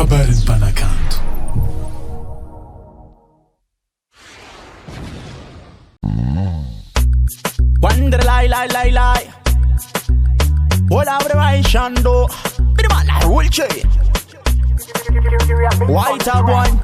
KABARON'NY MPANAKANTO. Wonder lie. What have I shando? Be the man I will change. White up one.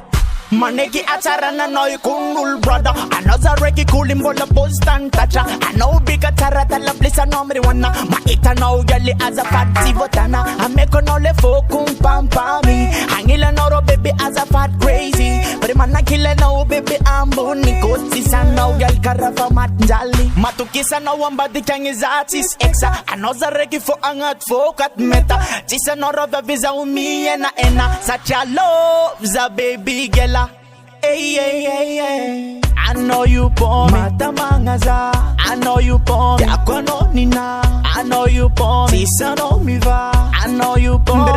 Maneki atarana no kungul brother. Another reggae cooling bola post and toucher. I know big atara tala place no me wanna. Ma ita no gali as a fat divotana. I make on all the fokum pam pami. Hangila no baby as a fat crazy. But man na kill no baby I'm boni koti sana gal karafa matjali. Matukisa no wamba di kang is artist exa. Another reggae for angat fokat meta. Tisa no roba visa umi ena. Such a love za baby gela. Hey. I know you pomme. Matamangaza. I know you pomme. Yakwano nina. I know you pomme. Sisa no mi va. I know you pomme.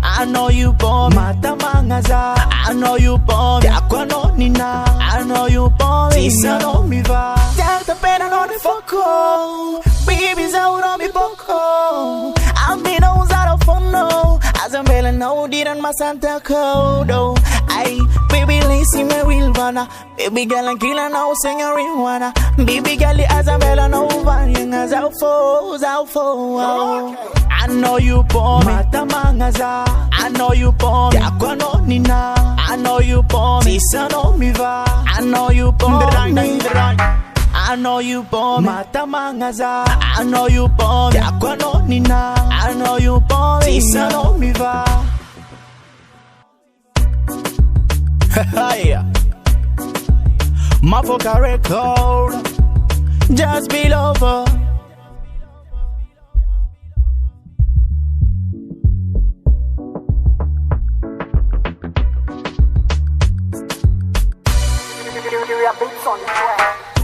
I know you pomme. Matamangaza. I know you pomme. Yakwano nina. I know you pomme. Sisa no mi va. Delta pena no de foco. Baby's out on me boko. I'm being out of fono. As I'm feeling no didn't my Santa Codo. Ay, baby, listen me real wanna. Baby girl and killer now sing a real wanna. Baby girl as a bella no one young as out for. I know you pomme. Matamangaza. I know you pomme. Yakwano nina. I know you pomme. Sisa no mi va. I know you pomme. I know you pomme. Matamangaza. I know you pomme. Yakwano nina. I know you pomme. Sisa no mi va. Hey, my vocal record, JASS Bii lover.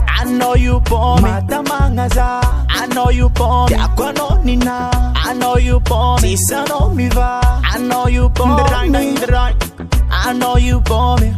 I know you pomme. Matamangaza. I know you pomme. Yakwano nina. I know you pomme. Sisa no mi va. I know you pomme. I know you pomme.